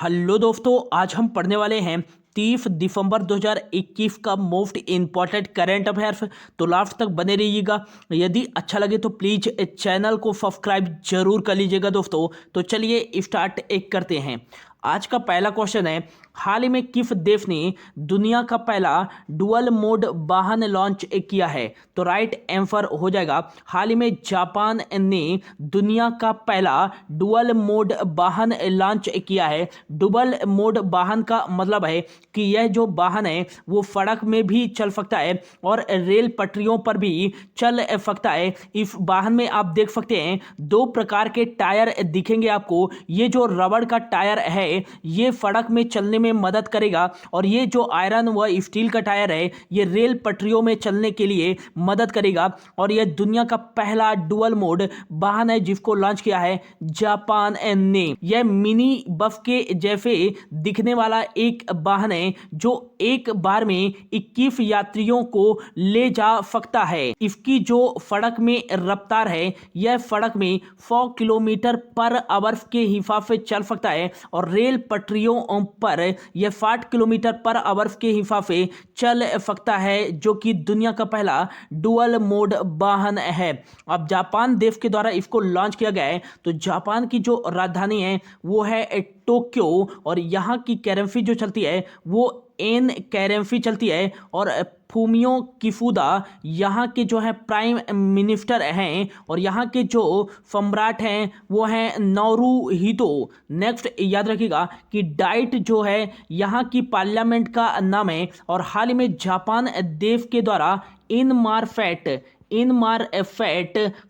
Hello दोस्तों, आज हम पढ़ने वाले हैं 30 दिसंबर 2021 का मोस्ट इम्पॉर्टेंट करंट अफेयर्स। तो लास्ट तक बने रहिएगा। यदि अच्छा लगे तो प्लीज़ चैनल को सब्सक्राइब जरूर कर लीजिएगा दोस्तों। तो चलिए स्टार्ट एक करते हैं। आज का पहला क्वेश्चन है, हाल ही में किस देश ने दुनिया का पहला डुअल मोड वाहन लॉन्च किया है? तो राइट आंसर हो जाएगा, हाल ही में जापान ने दुनिया का पहला डुअल मोड वाहन लॉन्च किया है। डुअल मोड वाहन का मतलब है कि यह जो वाहन है वो सड़क में भी चल सकता है और रेल पटरियों पर भी चल सकता है। इस वाहन में आप देख सकते हैं दो प्रकार के टायर दिखेंगे आपको। ये जो रबड़ का टायर है ये सड़क में चलने में मदद करेगा और ये जो आयरन व स्टील का टायर है ये रेल पटरियों में चलने के लिए मदद करेगा। और यह दुनिया का पहला डुअल मोड वाहन है जिसको लॉन्च किया है जापान ने। यह मिनी बस के जैसे दिखने वाला एक वाहन है जो एक बार में 21 यात्रियों को ले जा सकता है। इसकी जो सड़क में रफ्तार है यह सड़क में 100 किलोमीटर पर आवर के हिसाब से चल सकता है और रेल पटरियों पर यह 60 किलोमीटर पर आवर के हिसाब से चल सकता है, जो कि दुनिया का पहला डुअल मोड वाहन है। अब जापान देश के द्वारा इसको लॉन्च किया गया है। तो जापान की जो राजधानी है वो है टोक्यो और यहाँ की करेंसी जो चलती है वो एन करेंसी चलती है। और फूमियो किफुदा यहाँ के जो है प्राइम मिनिस्टर हैं और यहाँ के जो सम्राट हैं वो हैं नारुहितो। नेक्स्ट याद रखिएगा कि डाइट जो है यहाँ की पार्लियामेंट का नाम है। और हाल ही में जापान देश के द्वारा इनमारफेट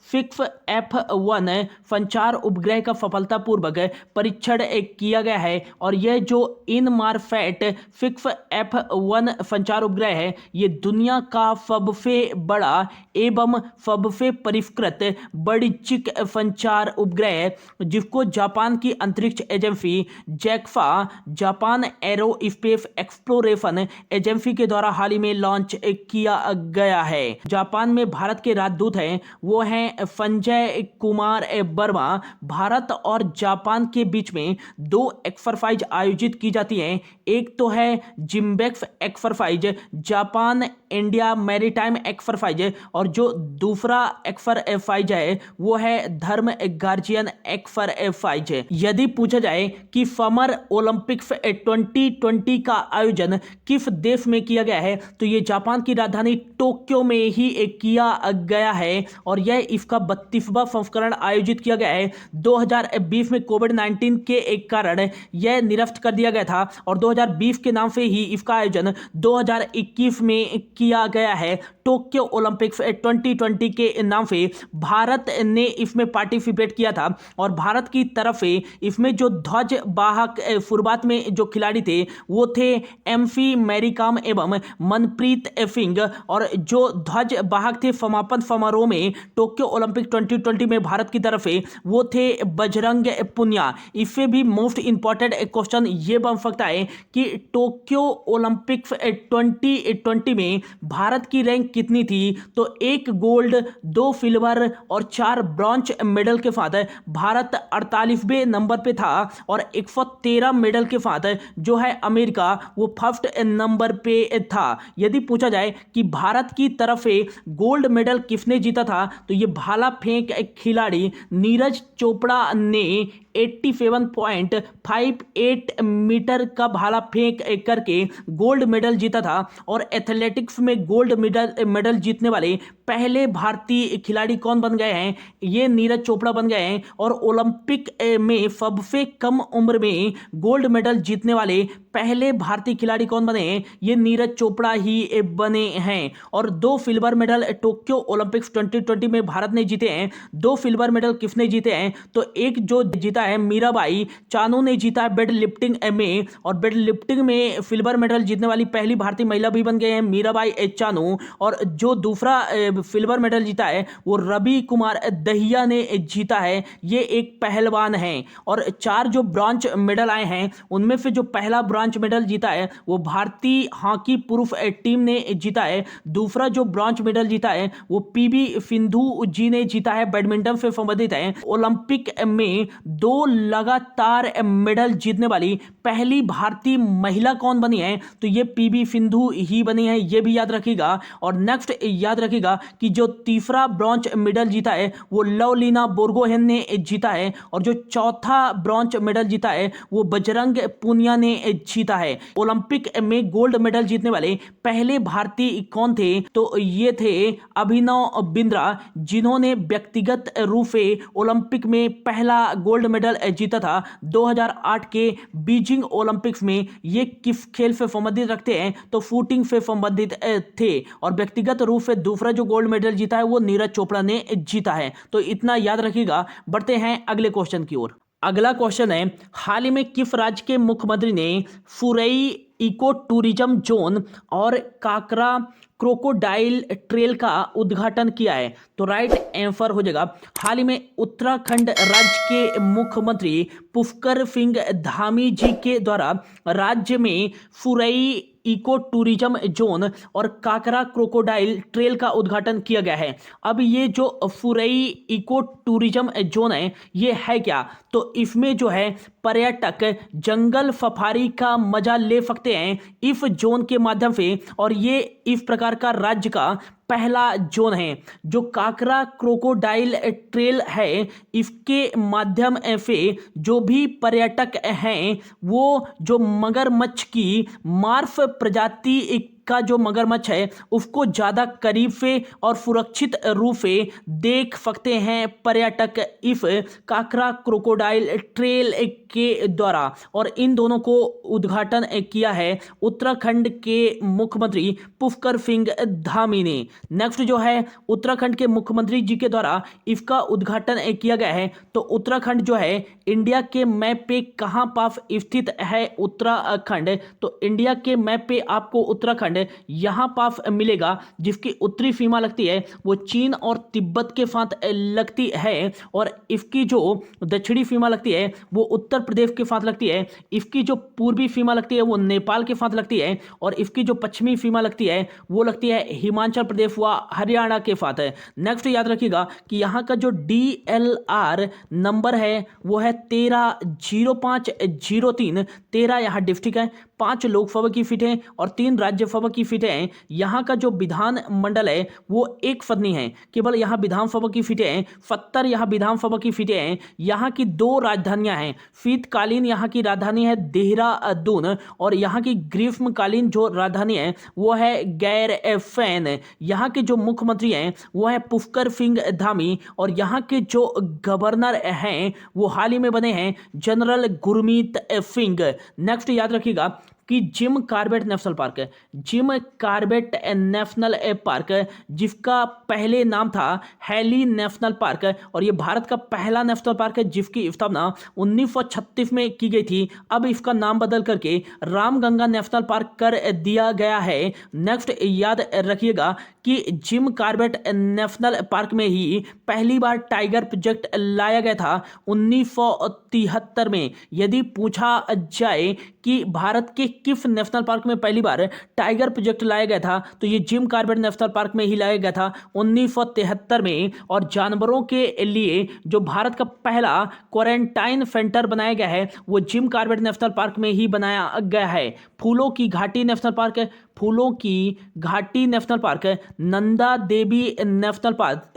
6F1 संचार उपग्रह का सफलतापूर्वक परीक्षण किया गया है। और यह जो इनमारफेट 6F1 संचार उपग्रह है ये दुनिया का सबसे बड़ा एवं सबसे परिष्कृत वाणिज्यिक संचार उपग्रह है, जिसको जापान की अंतरिक्ष agency JAXA, Japan aerospace exploration agency के द्वारा हाल ही में लॉन्च किया गया है। जापान में भारत के राजदूत हैं वो हैं संजय कुमार वर्मा। भारत और जापान के बीच में दो एक्सरसाइज आयोजित की जाती हैं। एक तो है JIMEX exercise, Japan India maritime exercise, और जो दूसरा एक्सरसाइज है वो है धर्म गार्जियन एक्सरसाइज। यदि पूछा जाए कि समर ओलंपिक्स 2020 का आयोजन किस देश में किया गया है तो ये जापान की राजधानी टोक्यो में ही किया गया है। और यह इसका 32वां संस्करण आयोजित किया गया है। 2020 में कोविड-19 के एक कारण यह निरस्त कर दिया गया था और 2020 के नाम से ही इसका आयोजन 2021 में किया गया है। टोक्यो ओलंपिक्स 2020 के नाम से भारत ने इसमें पार्टिसिपेट किया था और भारत की तरफ से इसमें जो ध्वज वाहक शुरुआत में जो खिलाड़ी थे वो थे एमसी मैरीकॉम एवं मनप्रीत सिंह। और जो ध्वज वाहक थे समापन समारोह में टोक्यो ओलंपिक 2020 में भारत की तरफ से वो थे बजरंग पुनिया। इससे भी मोस्ट इंपॉर्टेंट क्वेश्चन ये बन सकता है कि टोक्यो ओलंपिक्स 2020 में भारत की रैंक कितनी थी? तो 1 गोल्ड 2 सिल्वर और 4 ब्रॉन्ज मेडल के साथ भारत 48वें नंबर पे था और 113 मेडल के साथ जो है अमेरिका वो फर्स्ट नंबर पे था। यदि पूछा जाए कि भारत की तरफ से गोल्ड मेडल किसने जीता था तो ये भाला फेंक खिलाड़ी नीरज चोपड़ा ने 87.58 मीटर का भाला फेंक करके गोल्ड मेडल जीता था। और एथलेटिक्स में गोल्ड मेडल जीतने वाले पहले भारतीय खिलाड़ी कौन बन गए हैं? ये नीरज चोपड़ा बन गए हैं। और ओलंपिक में सबसे कम उम्र में गोल्ड मेडल जीतने वाले पहले भारतीय खिलाड़ी कौन बने हैं? ये नीरज चोपड़ा ही बने हैं। और 2 सिल्वर मेडल टोक्यो ओलंपिक्स 2020 में भारत ने जीते हैं। 2 सिल्वर मेडल किसने जीते हैं? तो एक जो जीता है मीराबाई चानू ने जीता है वेट लिफ्टिंग में। और वेट लिफ्टिंग में सिल्वर मेडल जीतने वाली पहली भारतीय महिला भी बन गए हैं मीराबाई चानू। और जो दूसरा सिल्वर मेडल जीता है वो रवि कुमार दहिया ने जीता है। ये एक पहलवान हैं। और 4 जो ब्रॉन्ज मेडल आए हैं उनमें से जो पहला ब्रॉन्ज मेडल जीता है वो भारतीय हॉकी पुरुष टीम ने जीता है। दूसरा जो ब्रॉन्ज मेडल जीता है वो पीवी सिंधु जी ने जीता है, बैडमिंटन से संबंधित है। ओलंपिक में 2 लगातार मेडल जीतने वाली पहली भारतीय महिला कौन बनी है? तो ये पीवी सिंधु ही बनी है, ये भी याद रखिएगा। और नेक्स्ट याद रखिएगा कि जो तीसरा ब्रॉन्ज मेडल जीता है वो लवलीना बोरगोहेन ने जीता है, और जो चौथा ब्रॉन्ज मेडल जीता है वो बजरंग पूनिया ने जीता है। ओलंपिक में गोल्ड मेडल जीतने वाले पहले भारतीय कौन थे? तो ये थे अभिनव बिंद्रा, जिन्होंने व्यक्तिगत रूप से ओलंपिक में पहला गोल्ड मेडल जीता था 2008 के बीजिंग ओलंपिक्स में। ये किस खेल से संबंधित रखते हैं? तो शूटिंग से संबंधित थे। और व्यक्तिगत रूप से दूसरा जो गोल्ड मेडल जीता है वो नीरज चोपड़ा ने जीता है। तो इतना याद रखिएगा। बढ़ते हैं अगले क्वेश्चन की ओर। अगला क्वेश्चन है, हाल ही में किस राज्य के मुख्यमंत्री ने फुरई इको टूरिज्म जोन और काकरा क्रोकोडाइल ट्रेल का उद्घाटन किया है? तो राइट आंसर हो जाएगा हाल ही में उत्तराखंड राज्य के मुख्यमंत्री पुष्कर सिंह धामी जी के द्वारा राज्य में फुरई इको टूरिज्म जोन और काकरा क्रोकोडाइल ट्रेल का उद्घाटन किया गया है। अब ये जो फुरई इको टूरिज्म जोन है ये है क्या? तो इसमें जो है पर्यटक जंगल सफारी का मजा ले सकते हैं इस जोन के माध्यम से, और ये इस प्रकार का राज्य का पहला जोन है। जो काकरा क्रोकोडाइल ट्रेल है इसके माध्यम से जो भी पर्यटक हैं वो जो मगरमच्छ की मार्फ प्रजाति का जो मगरमच्छ है उसको ज़्यादा करीब से और सुरक्षित रूप से देख सकते हैं पर्यटक इस काकरा क्रोकोडाइल ट्रेल के द्वारा। और इन दोनों को उद्घाटन किया है उत्तराखंड के मुख्यमंत्री पुष्कर सिंह धामी ने। नेक्स्ट जो है उत्तराखंड के मुख्यमंत्री जी के द्वारा इसका उद्घाटन किया गया है। तो उत्तराखंड जो है इंडिया के मैप पे कहाँ पास स्थित है? उत्तराखंड। तो इंडिया के मैप पे आपको उत्तराखंड यहां पास मिलेगा, जिसकी उत्तरी सीमा लगती है वो चीन और तिब्बत के साथ लगती है, और इसकी जो दक्षिणी सीमा लगती है वो उत्तर प्रदेश के साथ लगती है। इसकी जो पूर्वी सीमा लगती है वो नेपाल के साथ लगती है, और इसकी जो पश्चिमी सीमा लगती है वो लगती है हिमाचल प्रदेश व हरियाणा के साथ है। नेक्स्ट याद रखिएगा कि यहाँ का जो DLR नंबर है वो है 130503। 13 यहाँ डिस्ट्रिक्ट है, 5 लोकसभा की सीटें हैं और 3 राज्यसभा की सीटें हैं। यहाँ का जो विधान मंडल है वो एक सदनी है, केवल यहाँ विधानसभा की सीटें हैं। 70 यहाँ विधानसभा की सीटें हैं। यहाँ की 2 राजधानियाँ हैं। शीतकालीन यहाँ की राजधानी है देहरादून, और यहाँ की ग्रीष्मकालीन जो राजधानी है वो है गैरसैंण। यहाँ के जो मुख्यमंत्री हैं वो है पुष्कर सिंह धामी, और यहाँ के जो गवर्नर हैं वो हाल ही में बने हैं जनरल गुरमीत सिंह। नेक्स्ट याद रखिएगा कि जिम कॉर्बेट नेशनल पार्क है, जिम कॉर्बेट नेशनल पार्क जिसका पहले नाम था हैली नेशनल पार्क, और ये भारत का पहला नेशनल पार्क है जिसकी स्थापना 1936 में की गई थी। अब इसका नाम बदल करके रामगंगा नेशनल पार्क कर दिया गया है। नेक्स्ट याद रखिएगा कि जिम कॉर्बेट नेशनल पार्क में ही पहली बार टाइगर प्रोजेक्ट लाया गया था 1973 में। यदि पूछा जाए कि भारत के किस नेशनल पार्क में पहली बार टाइगर प्रोजेक्ट लाया गया था, तो ये जिम कॉर्बेट नेशनल पार्क में ही लाया गया था 1973 में। और जानवरों के लिए जो भारत का पहला क्वारंटाइन सेंटर बनाया गया है वो जिम कॉर्बेट नेशनल पार्क में ही बनाया गया है। फूलों की घाटी नेशनल पार्क है, फूलों की घाटी national park, Nanda Devi national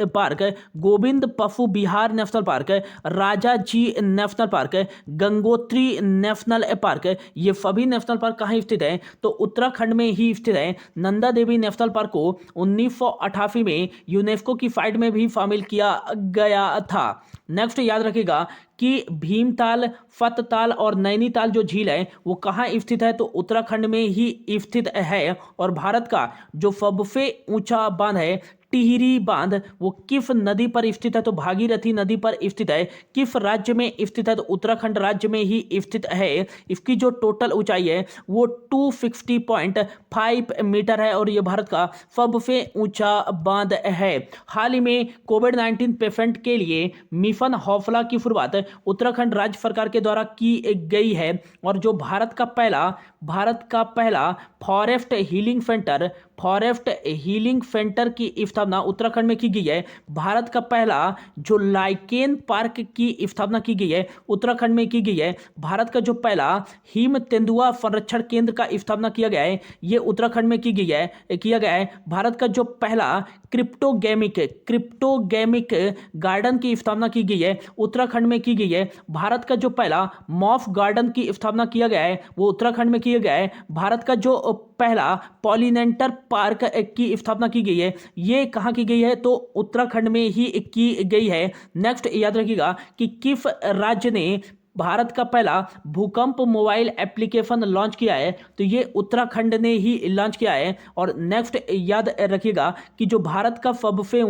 park, Govind Pashu Vihar national park, Rajaji national park, Gangotri national park, ये सभी नेशनल पार्क कहाँ स्थित है? तो उत्तराखंड में ही स्थित है। नंदा देवी नेशनल पार्क को 1988 में यूनेस्को की साइट में भी शामिल किया गया था। नेक्स्ट याद रखिएगा कि भीमताल, फतताल और नैनीताल जो झील है वो कहाँ स्थित है? तो उत्तराखंड में ही स्थित है। और भारत का जो सबसे ऊंचा बांध है टिहरी बांध वो किस नदी पर स्थित है? तो भागीरथी नदी पर स्थित है। किस राज्य में स्थित है? तो उत्तराखंड राज्य में ही स्थित है। इसकी जो टोटल ऊंचाई है वो 260.5 मीटर है, और ये भारत का सबसे ऊंचा बांध है। हाल ही में कोविड-19 पेशेंट के लिए मिशन हौसला की शुरुआत उत्तराखंड राज्य सरकार के द्वारा की गई है, और जो भारत का पहला फॉरेस्ट हीलिंग सेंटर की स्थापना स्थापना उत्तराखंड में की गई है। भारत का पहला जो लाइकेन पार्क की स्थापना की गई है उत्तराखंड में की गई है। भारत का जो पहला हिम तेंदुआ संरक्षण केंद्र का स्थापना किया गया है ये उत्तराखंड में किया गया है। भारत का जो पहला क्रिप्टोगेमिक गार्डन की स्थापना की गई है उत्तराखंड में की गई है। भारत का जो पहला मॉफ गार्डन की स्थापना किया गया है वो उत्तराखंड में किया गया है। भारत का जो पहला पॉलिनेटर पार्क की स्थापना की गई है ये कहाँ की गई है तो उत्तराखंड में ही की गई है। नेक्स्ट याद रखिएगा कि किस राज्य ने भारत का पहला भूकंप मोबाइल एप्लीकेशन लॉन्च किया है तो ये उत्तराखंड ने ही लॉन्च किया है। और नेक्स्ट याद रखिएगा कि जो भारत का सबसे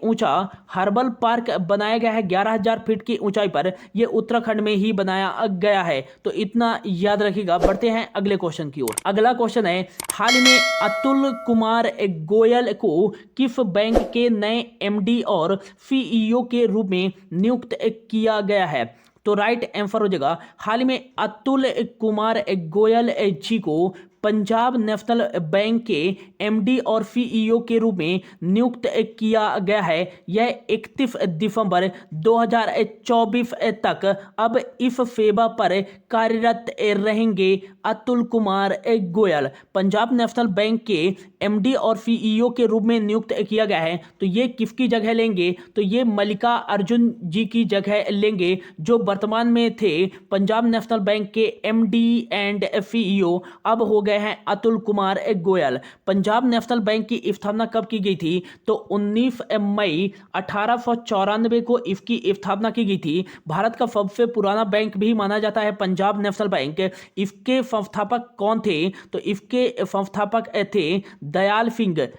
ऊंचा हर्बल पार्क बनाया गया है 11,000 फीट की ऊंचाई पर, यह उत्तराखंड में ही बनाया गया है। तो इतना याद रखिएगा। बढ़ते हैं अगले क्वेश्चन की ओर। अगला क्वेश्चन है, हाल ही में अतुल कुमार गोयल को किस बैंक के नए एमडी और सीईओ के रूप में नियुक्त किया गया है तो राइट आंसर हो जाएगा हाल ही में अतुल कुमार गोयल जी को पंजाब नेशनल बैंक के एमडी और सीईओ के रूप में नियुक्त किया गया है। यह 31 दिसंबर 2024 तक अब इस सेवा पर कार्यरत रहेंगे अतुल कुमार गोयल। पंजाब नेशनल बैंक के एमडी और सीईओ के रूप में नियुक्त किया गया है तो ये किसकी जगह लेंगे तो ये मल्लिका अर्जुन जी की जगह लेंगे जो वर्तमान में थे पंजाब नेशनल बैंक के एमडी एंड सीईओ, अब हो गए हैं अतुल कुमार गोयल। पंजाब नेशनल बैंक की स्थापना कब की गई थी तो 19 मई 1894 को इसकी स्थापना की गई थी। भारत का सबसे पुराना बैंक भी माना जाता है पंजाब नेशनल बैंक। इसके संस्थापक कौन थे तो इसके संस्थापक थे दयाल सिंह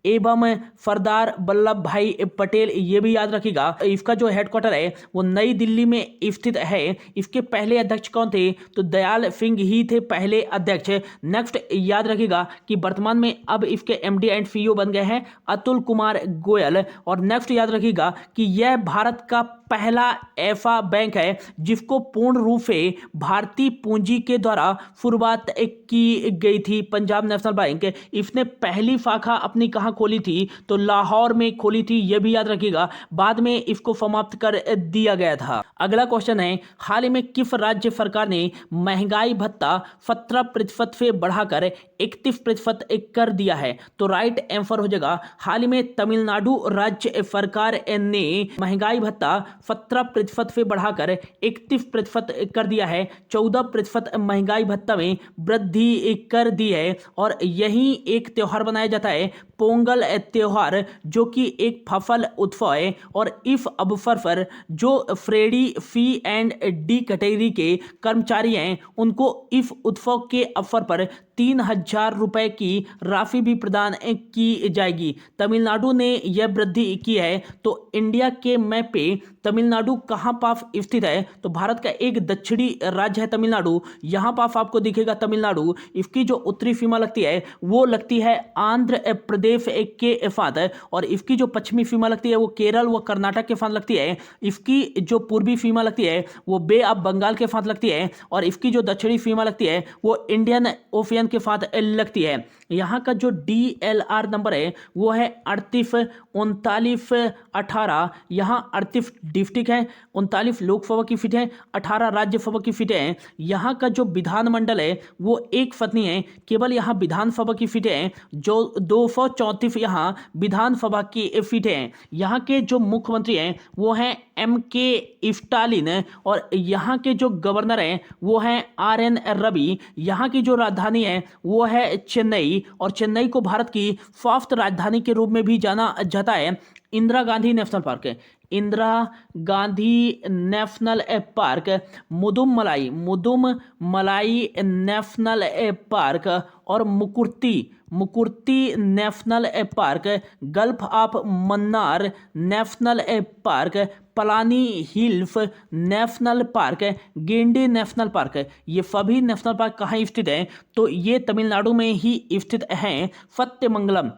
एवं सरदार वल्लभ भाई पटेल। ये भी याद रखिएगा। इसका जो हेडक्वार्टर है वो नई दिल्ली में स्थित है। इसके पहले अध्यक्ष कौन थे तो दयाल सिंह ही थे पहले अध्यक्ष। नेक्स्ट याद रखिएगा कि वर्तमान में अब इसके एमडी एंड सीईओ बन गए हैं अतुल कुमार गोयल। और नेक्स्ट याद रखिएगा कि यह भारत का पहला ऐसा बैंक है जिसको पूर्ण रूप से भारतीय पूंजी के द्वारा शुरुआत की गई थी। पंजाब नेशनल बैंक इसने पहली शाखा अपनी कहां खोली थी तो लाहौर में खोली थी, यह भी याद रखिएगा। बाद में इसको समाप्त कर दिया गया था। अगला क्वेश्चन है, हाल ही में किस राज्य सरकार ने महंगाई भत्ता 17% से बढ़ाकर 31% कर दिया है तो राइट आंसर हो जाएगा हाल ही में तमिलनाडु राज्य सरकार ने महंगाई भत्ता 17% से बढ़ाकर 31% कर दिया है। 14% महंगाई भत्ता में वृद्धि कर दी है। और यही एक त्योहार बनाया जाता है पोंगल त्योहार जो कि एक फसल उत्सव है। और इस अवसर पर जो श्रेणी सी एंड डी कैटेगरी के कर्मचारी हैं उनको इस उत्सव के अवसर पर 3,000 रुपए की राशि भी प्रदान की जाएगी। तमिलनाडु ने यह वृद्धि की है। तो इंडिया के मैप पे तमिलनाडु कहाँ पास स्थित है तो भारत का एक दक्षिणी राज्य है तमिलनाडु। यहाँ पास आपको दिखेगा तमिलनाडु। इसकी जो उत्तरी सीमा लगती है वो लगती है आंध्र प्रदेश के साथ और इसकी जो पश्चिमी सीमा लगती है वो केरल व कर्नाटक के साथ लगती है। इसकी जो पूर्वी सीमा लगती है वो बे ऑफ बंगाल के साथ लगती है और इसकी जो दक्षिणी सीमा लगती है वो इंडियन ओशियन के साथ लगती है। यहाँ का जो DLR नंबर है वो है 38 39 18। यहाँ 38 डिस्ट्रिक्ट है, 39 लोकसभा की सीटें हैं, 18 राज्यसभा की सीटें हैं। यहाँ का जो विधानमंडल है वो एक पत्नी है। केवल यहाँ विधानसभा की सीटें हैं जो 234 यहाँ विधानसभा की सीटें हैं। यहाँ के जो मुख्यमंत्री हैं वो हैं MK स्टालिन और यहाँ के जो गवर्नर हैं वो हैं RN रवि। यहाँ की जो राजधानी है वो है चेन्नई और चेन्नई को भारत की स्वास्थ्य राजधानी के रूप में भी जाना जाता है। इंदिरा गांधी नेशनल पार्क है, Indira Gandhi national park, Mudumalai national park और Mukurthi national park, gulf of Mannar national park, Palani hills national park, Guindy national park. ये सभी नेशनल पार्क कहाँ स्थित हैं तो ये तमिलनाडु में ही स्थित हैं। सत्यमंगलम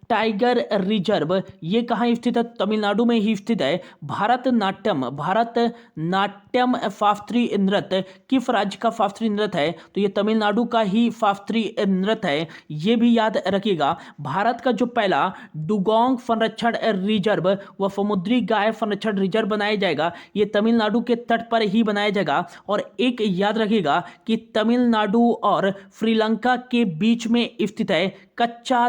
टाइगर रिजर्व ये कहाँ स्थित है? तमिलनाडु में ही स्थित है। भारतनाट्यम शास्त्रीय नृत्य किस राज्य का शास्त्रीय नृत्य है? तो ये तमिलनाडु का ही शास्त्रीय नृत्य है, ये भी याद रखिएगा। भारत का जो पहला डुगोंग संरक्षण रिजर्व व समुद्री गाय संरक्षण रिजर्व बनाया जाएगा, ये तमिलनाडु के तट पर ही बनाया जाएगा। और एक याद रखिएगा कि तमिलनाडु और श्रीलंका के बीच में स्थित है कच्चा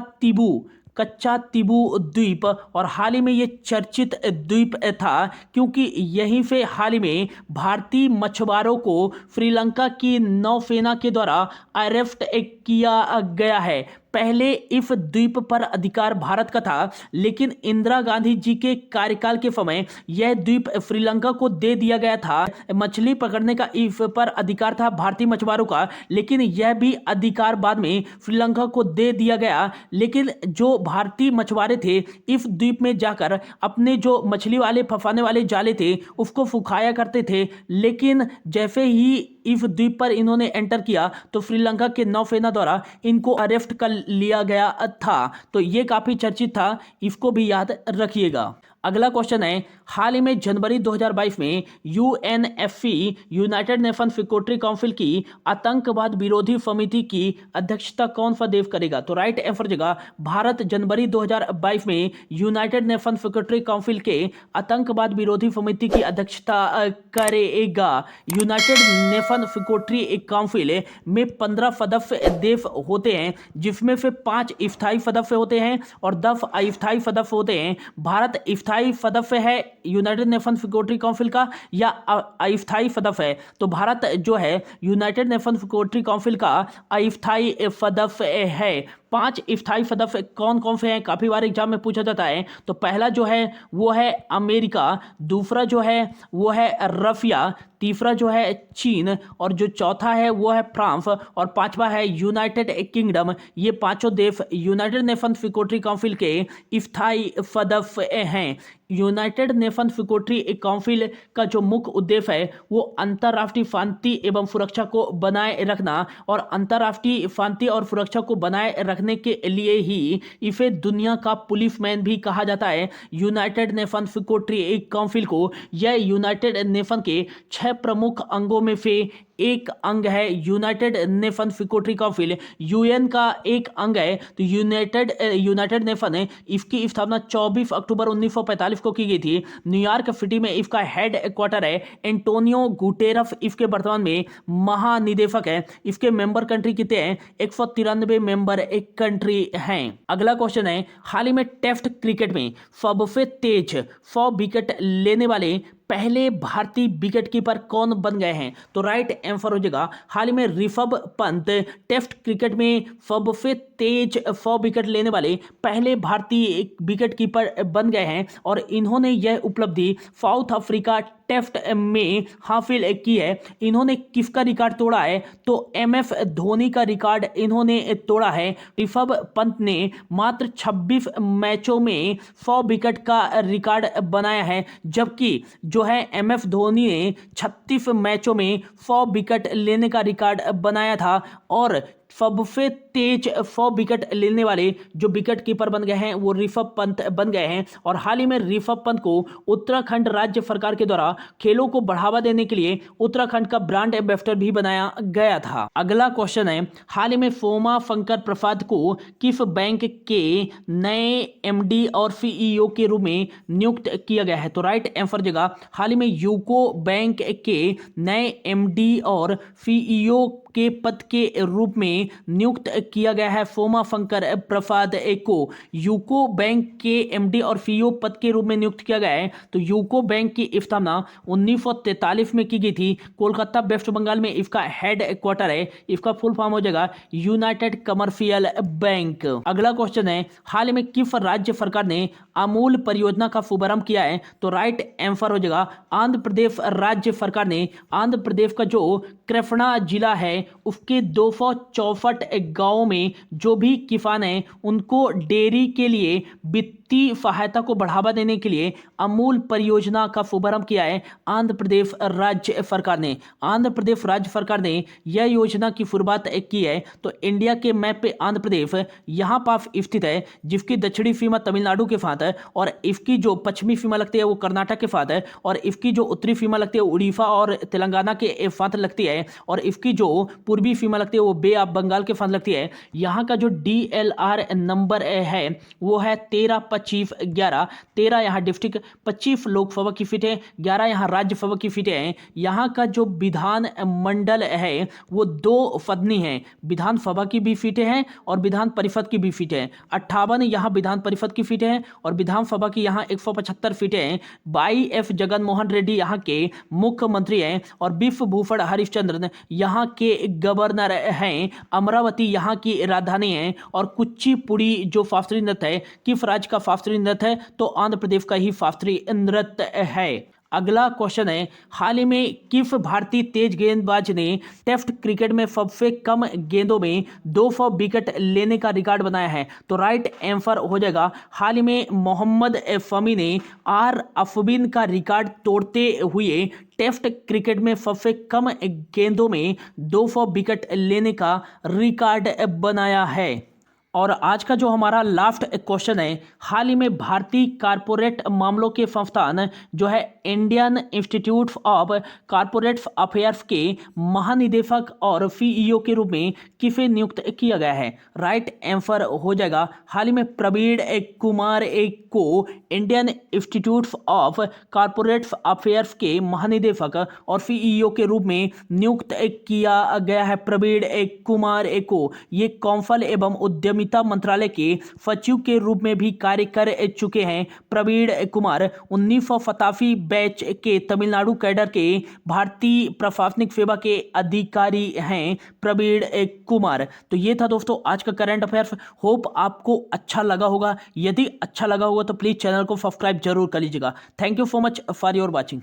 तिबू द्वीप। और हाल ही में ये चर्चित द्वीप था क्योंकि यहीं से हाल ही में भारतीय मछुआरों को श्रीलंका की नौसेना के द्वारा अरेस्ट किया गया है। पहले इस द्वीप पर अधिकार भारत का था, लेकिन इंदिरा गांधी जी के कार्यकाल के समय यह द्वीप श्रीलंका को दे दिया गया था। मछली पकड़ने का इस पर अधिकार था भारतीय मछुआरों का, लेकिन यह भी अधिकार बाद में श्रीलंका को दे दिया गया। लेकिन जो भारतीय मछुआरे थे इस द्वीप में जाकर अपने जो मछली वाले फंसाने वाले जाले थे उसको फुकाया करते थे, लेकिन जैसे ही इस द्वीप पर इन्होंने एंटर किया तो श्रीलंका के नौसेना द्वारा इनको अरेस्ट कर लिया गया था। तो ये काफी चर्चित था, इसको भी याद रखिएगा। अगला क्वेश्चन है, हाल ही में जनवरी 2022 में UNSC United nation security council की आतंकवाद विरोधी समिति की अध्यक्षता कौन सा देश करेगा? तो राइट आंसर जगह भारत जनवरी 2022 में यूनाइटेड नेशन सिक्योरिटी काउंसिल के आतंकवाद विरोधी समिति की अध्यक्षता करेगा। यूनाइटेड नेशन सिक्योरिटी काउंसिल में 15 सदस्य देश होते हैं, जिसमें से 5 स्थायी सदस्य होते हैं और 10 अस्थायी सदस्य होते हैं। भारत स्थायी सदस्य है यूनाइटेड नेशन सिक्योरिटी काउंसिल का या अस्थायी सदस्य है? तो भारत जो है यूनाइटेड नेशन सिक्योरिटी काउंसिल का अस्थायी सदस्य है। 5 स्थायी सदस्य कौन कौन से हैं? काफी बार एग्जाम में पूछा जाता है। तो पहला जो है वो है अमेरिका, दूसरा जो है वो है रशिया, तीसरा जो है चीन और जो चौथा है वो है फ्रांस और पांचवा है यूनाइटेड किंगडम। ये पांचों देश यूनाइटेड नेशन सिक्योरिटी काउंसिल के स्थायी सदस्य हैं। यूनाइटेड नेशन सिक्योरिटी काउंसिल का जो मुख्य उद्देश्य है वो अंतर्राष्ट्रीय शांति एवं सुरक्षा को बनाए रखना, और अंतर्राष्ट्रीय शांति और सुरक्षा को बनाए रखने के लिए ही इसे दुनिया का पुलिसमैन भी कहा जाता है। यूनाइटेड नेशन सिक्योरिटी काउंसिल को यह यूनाइटेड नेशन के 6 प्रमुख अंगों में से एक अंग है। United nation security council UN का एक अंग है। तो यूनाइटेड नेशन है, इसकी स्थापना 24 अक्टूबर 1945 को की गई थी। न्यूयॉर्क सिटी में इसका हेड क्वार्टर है। एंटोनियो गुटेरस इसके वर्तमान में महानिदेशक है। इसके मेंबर कंट्री कितने हैं? 193 मेंबर एक कंट्री हैं। अगला क्वेश्चन है, हाल ही में टेस्ट क्रिकेट में सबसे तेज 100 विकेट लेने वाले पहले भारतीय विकेट कीपर कौन बन गए हैं? तो राइट आंसर हो जाएगा हाल ही में ऋषभ पंत टेस्ट क्रिकेट में सबसे तेज 100 विकेट लेने वाले पहले भारतीय विकेट कीपर बन गए हैं। और इन्होंने यह उपलब्धि साउथ अफ्रीका टेस्ट में हासिल की है। इन्होंने किसका रिकॉर्ड तोड़ा है? तो एमएस धोनी का रिकॉर्ड इन्होंने तोड़ा है। ऋषभ पंत ने मात्र 26 मैचों में 100 विकेट का रिकॉर्ड बनाया है, जबकि जो है एमएस धोनी ने 36 मैचों में 100 विकेट लेने का रिकॉर्ड बनाया था। और सबसे तेज 100 विकेट लेने वाले जो विकेट कीपर बन गए हैं वो ऋषभ पंत बन गए हैं। और हाल ही में ऋषभ पंत को उत्तराखंड राज्य सरकार के द्वारा खेलों को बढ़ावा देने के लिए उत्तराखंड का ब्रांड एम्बेसडर भी बनाया गया था। अगला क्वेश्चन है, हाल ही में सोमा शंकर प्रसाद को किस बैंक के नए एमडी और सीईओ के रूप में नियुक्त किया गया है? तो राइट आंसर जगह हाल ही में यूको बैंक के नए एमडी और सीईओ के पद के रूप में नियुक्त किया गया है सोमा शंकर प्रसाद को। यूको बैंक के एमडी और सीईओ पद के रूप में नियुक्त किया गया है। तो यूको बैंक की स्थापना 1943 में की गई थी। कोलकाता वेस्ट बंगाल में इसका हेड क्वार्टर है। इसका फुल फॉर्म हो जाएगा यूनाइटेड कमर्शियल बैंक। अगला क्वेश्चन है, हाल ही में किस राज्य सरकार ने अमूल परियोजना का शुभारंभ किया है? तो राइट आंसर हो जाएगा आंध्र प्रदेश राज्य सरकार ने। आंध्र प्रदेश का जो कृष्णा जिला है उसके 264 गांवों में जो भी किसान हैं उनको डेयरी के लिए वित्तीय वित्तीय सहायता को बढ़ावा देने के लिए अमूल परियोजना का शुभारंभ किया है आंध्र प्रदेश राज्य सरकार ने। आंध्र प्रदेश राज्य सरकार ने यह योजना की शुरुआत की है। तो इंडिया के मैप पे आंध्र प्रदेश यहाँ पास स्थित है, जिसकी दक्षिणी सीमा तमिलनाडु के साथ है और इसकी जो पश्चिमी सीमा लगती है वो कर्नाटक के साथ है और इसकी जो उत्तरी सीमा लगती है उड़ीसा और तेलंगाना के साथ लगती है और इसकी जो पूर्वी सीमा लगती है वो बे ऑफ बंगाल के साथ लगती है। यहाँ का जो DLR नंबर है वो है 13-25-11। 13 यहाँ डिस्ट्रिक्ट, 25 लोकसभा की सीटें, 11 यहाँ राज्यसभा की सीटें हैं। यहाँ का जो विधान मंडल है वो 2 सदनी है, विधानसभा की भी सीटें हैं और विधान परिषद की भी सीटें हैं। 58 यहाँ विधान परिषद की सीटें हैं और विधानसभा की यहाँ 175 सीटें हैं। YF जगनमोहन रेड्डी यहाँ के मुख्यमंत्री हैं और विश्व भूषण हरिश्चंद्रन यहाँ के गवर्नर हैं। अमरावती यहाँ की राजधानी है और कुचिपुड़ी जो शास्त्रीय नृत्य है, किस राज्य का शास्त्रीय नृत्य है? तो आंध्र प्रदेश का ही शास्त्रीय नृत्य है। अगला क्वेश्चन है, हाल ही में किस भारतीय तेज गेंदबाज ने टेस्ट क्रिकेट में सबसे कम गेंदों में 200 विकेट लेने का रिकॉर्ड बनाया है? तो राइट आंसर हो जाएगा, हाल ही में मोहम्मद शमी ने आर अश्विन का रिकॉर्ड तोड़ते हुए टेस्ट क्रिकेट में सबसे कम गेंदों में 200 विकेट लेने का रिकॉर्ड बनाया है। और आज का जो हमारा लास्ट क्वेश्चन है, हाल ही में भारतीय कारपोरेट मामलों के संस्थान जो है Indian institute of corporate affairs के महानिदेशक और CEO के रूप में किसे नियुक्त किया गया है? राइट आंसर हो जाएगा, हाल ही में प्रवीण कुमार को Indian institute of corporate affairs के महानिदेशक और CEO के रूप में नियुक्त किया गया है। प्रवीण कुमार को ये कौशल एवं उद्यमी मंत्रालय के सचिव के रूप में भी कार्य कर चुके हैं। प्रवीण कुमार 1987 बैच के तमिलनाडु कैडर के भारतीय प्रशासनिक सेवा के अधिकारी हैं प्रवीण कुमार। तो ये था दोस्तों आज का करंट अफेयर्स। होप आपको अच्छा लगा होगा। यदि अच्छा लगा होगा तो प्लीज चैनल को सब्सक्राइब जरूर कर लीजिएगा। Thank you so much for your watching.